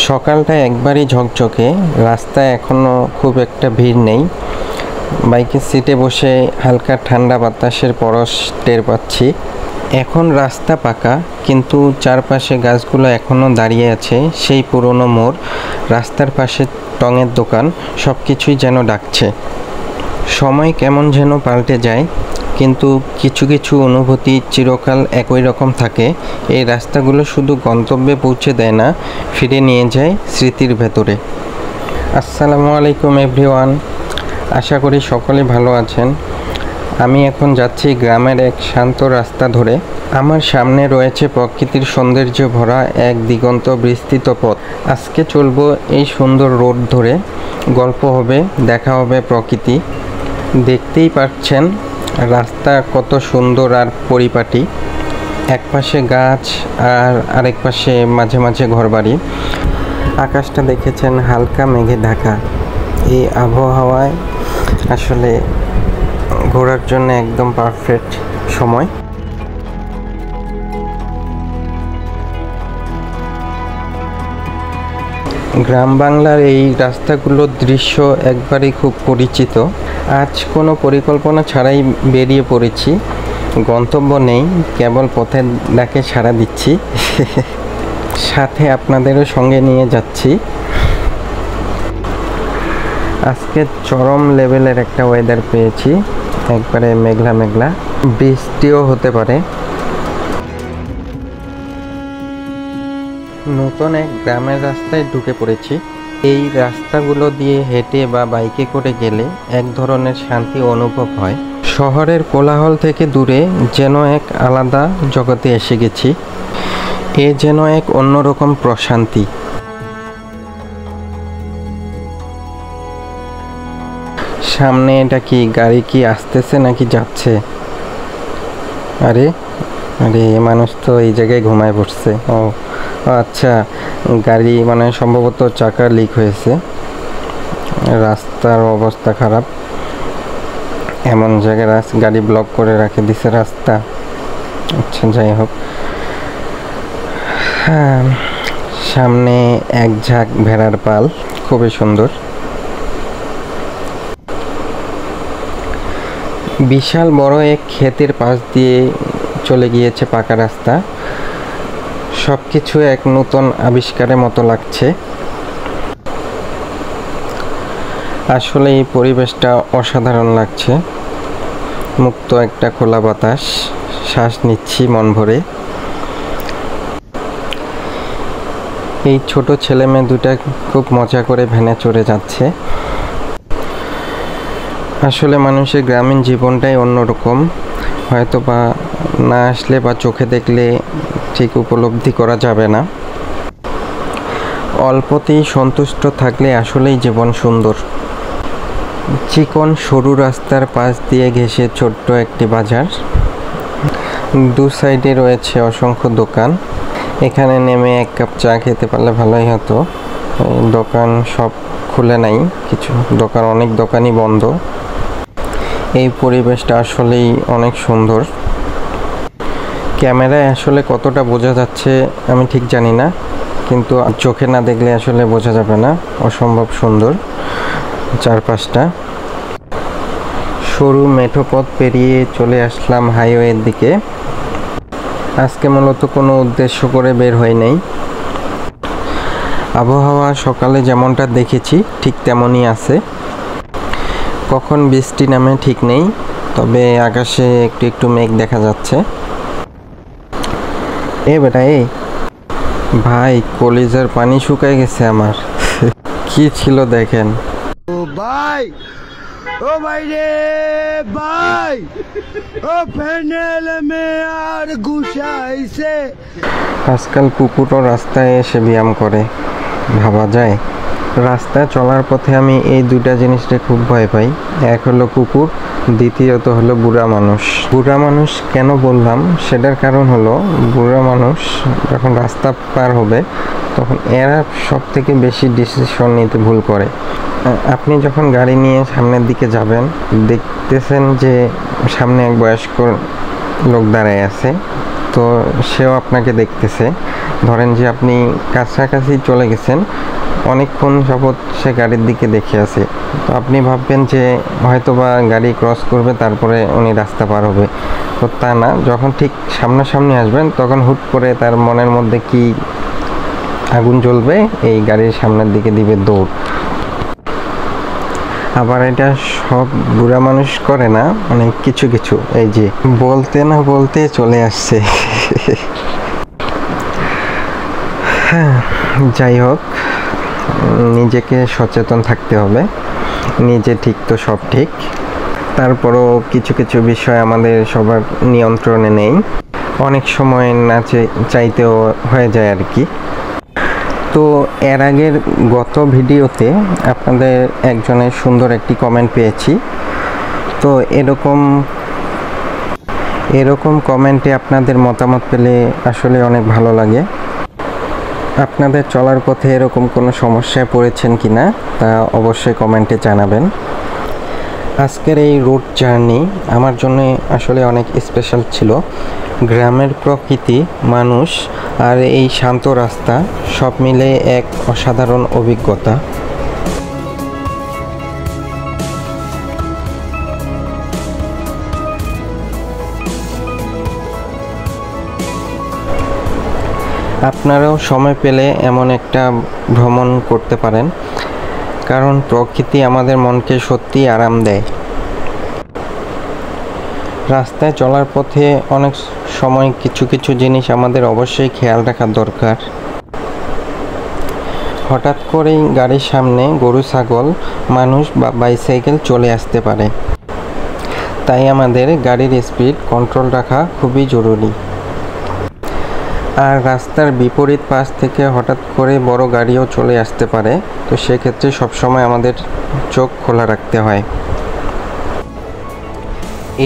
সকালটা একবারই ঝকঝকে, রাস্তায় এখনও খুব একটা ভিড় নেই। বাইকের সিটে বসে হালকা ঠান্ডা বাতাসের পরশ টের পাচ্ছি। এখন রাস্তা পাকা, কিন্তু চারপাশে গাছগুলো এখনও দাঁড়িয়ে আছে। সেই পুরনো মোড়, রাস্তার পাশে টঙের দোকান, সব কিছুই যেন ডাকছে। সময় কেমন যেন পাল্টে যায়, কিন্তু কিছু কিছু অনুভূতি চিরকাল একই রকম থাকে। এই রাস্তাগুলো শুধু গন্তব্যে পৌঁছে দেয় না, ফিরে নিয়ে যায় স্মৃতির ভেতরে। আসসালামু আলাইকুম এভরিওয়ান, আশা করি সকলে ভালো আছেন। আমি এখন যাচ্ছি গ্রামের এক শান্ত রাস্তা ধরে। আমার সামনে রয়েছে প্রকৃতির সৌন্দর্য ভরা এক দিগন্ত বিস্তৃত পথ। আজকে চলবো এই সুন্দর রোড ধরে, গল্প হবে, দেখা হবে প্রকৃতি। দেখতেই পাচ্ছেন রাস্তা কত সুন্দর আর পরিপাটি। এক পাশে গাছ আর আরেক পাশে মাঝে মাঝে ঘরবাড়ি। আকাশটা দেখেছেন হালকা মেঘে ঢাকা। এই আবহাওয়ায় আসলে ঘোরার জন্য একদম পারফেক্ট সময়। গ্রাম বাংলার এই রাস্তাগুলোর দৃশ্য একবারই খুব পরিচিত। আজ কোনো পরিকল্পনা ছাড়াই বেরিয়ে পড়েছি। গন্তব্য নেই, কেবল পথের ডাকে সাড়া দিচ্ছি। সাথে আপনাদেরও সঙ্গে নিয়ে যাচ্ছি। আজকে চরম লেভেলের একটা ওয়েদার পেয়েছি, একবারে মেঘলা মেঘলা, বৃষ্টিও হতে পারে। নতুন এক গ্রামের রাস্তায় ঢুকে পড়েছি। এই রাস্তাগুলো দিয়ে হেঁটে বা বাইকে করে গেলে এক ধরনের শান্তি অনুভব হয়। শহরের কোলাহল থেকে দূরে যেন এক আলাদা জগতে এসে গেছি। এ যেন এক অন্যরকম প্রশান্তি। সামনে এটা কি গাড়ি কি আসতেছে নাকি যাচ্ছে? আরে আরে মানুষ তো এই জায়গায় ঘুমায় পড়ছে। ও আচ্ছা, গাড়ি মানে সম্ভবত চাকা লিক হয়েছে। রাস্তার অবস্থা খারাপ, এমন জায়গায় গাড়ি ব্লক করে রাখে দিছে রাস্তা। আচ্ছা, যাই হোক। হ্যাঁ, সামনে এক ঝাঁক ভেড়ার পাল, খুবই সুন্দর। বিশাল বড় এক ক্ষেতের পাশ দিয়ে চলে গিয়েছে পাকা রাস্তা। সব কিছু এক নতুন আবিষ্কারের মতো লাগছে। আসলে এই পরিবেশটা অসাধারণ লাগছে। মুক্ত একটা খোলা বাতাস, শ্বাস নিচ্ছি মন ভরে। এই ছোট ছেলে মেয়ে দুটা খুব মজা করে ভ্যানে চড়ে যাচ্ছে। আসলে মানুষের গ্রামীণ জীবনটাই অন্যরকম। হয়তো বা না আসলে বা চোখে দেখলে ঠিক উপলব্ধি করা যাবে না। অল্পতেই সন্তুষ্ট থাকলে আসলেই জীবন সুন্দর। চিকন সরু রাস্তার পাশ দিয়ে ঘেঁষে ছোট্ট একটি বাজার। দু সাইডে রয়েছে অসংখ্য দোকান। এখানে নেমে এক কাপ চা খেতে পারলে ভালোই হতো। দোকান সব খুলে নাই, কিছু দোকান, অনেক দোকানই বন্ধ। এই পরিবেশটা আসলেই অনেক সুন্দর। ক্যামেরায় আসলে কতটা বোঝা যাচ্ছে আমি ঠিক জানি না, কিন্তু চোখে না দেখলে আসলে বোঝা যাবে না। অসম্ভব সুন্দর চারপাশটা। সরু মেঠো পথ পেরিয়ে চলে আসলাম হাইওয়ের দিকে। আজকে মূলত কোনো উদ্দেশ্য করে বের হয় নাই। আবহাওয়া সকালে যেমনটা দেখেছি ঠিক তেমনই আছে। কখন বৃষ্টি নামে ঠিক নেই, তবে আকাশে একটু একটু মেঘ দেখা যাচ্ছে। এ বেটা, এ ভাই, কলিজার পানি শুকায় গেছে আমার। কি ছিল দেখেন। ও ভাই, ও ভাই রে ভাই, ও প্যানেল মে আর ঘুষাইছে। আজকাল কুকুরও রাস্তায় এসে ব্যায়াম করে, ভাবা যায়। রাস্তায় চলার পথে আমি এই দুইটা জিনিসটা খুব ভয় পাই। এক হলো কুকুর, দ্বিতীয়ত হলো বুড়া মানুষ। বুড়া মানুষ কেন বললাম সেটার কারণ হলো, বুড়া মানুষ যখন রাস্তা পার হবে তখন এরা সব থেকে বেশি ডিসিশন নিতে ভুল করে। আপনি যখন গাড়ি নিয়ে সামনের দিকে যাবেন, দেখতেছেন যে সামনে এক বয়স্ক লোক দাঁড়ায় আছে, তো সেও আপনাকে দেখতেছে। ধরেন যে আপনি কাছাকাছি চলে গেছেন, অনেকক্ষণ যাবৎ সে গাড়ির দিকে দেখে আছে। তো আপনি ভাববেন যে হয়তো বা গাড়ি ক্রস করবে তারপরে উনি রাস্তা পার হবে, তো তা না। যখন ঠিক সামনাসামনি আসবেন তখন হুট করে তার মনের মধ্যে কি আগুন জ্বলবে, এই গাড়ির সামনের দিকে দিবে দৌড়। আবার এটা সব বুড়া মানুষ করে না, মানে কিছু কিছু, এই যে বলতে না বলতে চলে আসছে। হ্যাঁ, যাই হোক, নিজেকে সচেতন থাকতে হবে। নিজে ঠিক তো সব ঠিক, তারপরও কিছু কিছু বিষয় আমাদের সবার নিয়ন্ত্রণে নেই, অনেক সময় না চাইতেও হয়ে যায় আর কি। তো এর আগের গত ভিডিওতে আপনাদের একজনের সুন্দর একটি কমেন্ট পেয়েছি। তো এরকম কমেন্টে আপনাদের মতামত পেলে আসলে অনেক ভালো লাগে। আপনাদের চলার পথে এরকম কোনো সমস্যায় পড়েছেন কি না তা অবশ্যই কমেন্টে জানাবেন। আজকের এই রোড জার্নি আমার জন্য আসলে অনেক স্পেশাল ছিল। গ্রামের প্রকৃতি, মানুষ আর এই শান্ত রাস্তা সব মিলে এক অসাধারণ অভিজ্ঞতা। আপনারাও সময় পেলে এমন একটা ভ্রমণ করতে পারেন, কারণ প্রকৃতি আমাদের মনকে সত্যি আরাম দেয়। রাস্তায় চলার পথে অনেক সময় কিছু কিছু জিনিস আমাদের অবশ্যই খেয়াল রাখা দরকার। হঠাৎ করেই গাড়ির সামনে গরু, ছাগল, মানুষ বা বাইসাইকেল চলে আসতে পারে, তাই আমাদের গাড়ির স্পিড কন্ট্রোল রাখা খুবই জরুরি। আর রাস্তার বিপরীত পাশ থেকে হঠাৎ করে বড় গাড়িও চলে আসতে পারে, তো সেক্ষেত্রে সবসময় আমাদের চোখ খোলা রাখতে হয়।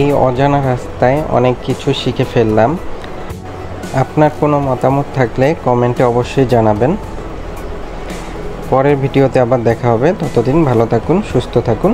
এই অজানা রাস্তায় অনেক কিছু শিখে ফেললাম। আপনার কোনো মতামত থাকলে কমেন্টে অবশ্যই জানাবেন। পরের ভিডিওতে আবার দেখা হবে। ততদিন ভালো থাকুন, সুস্থ থাকুন।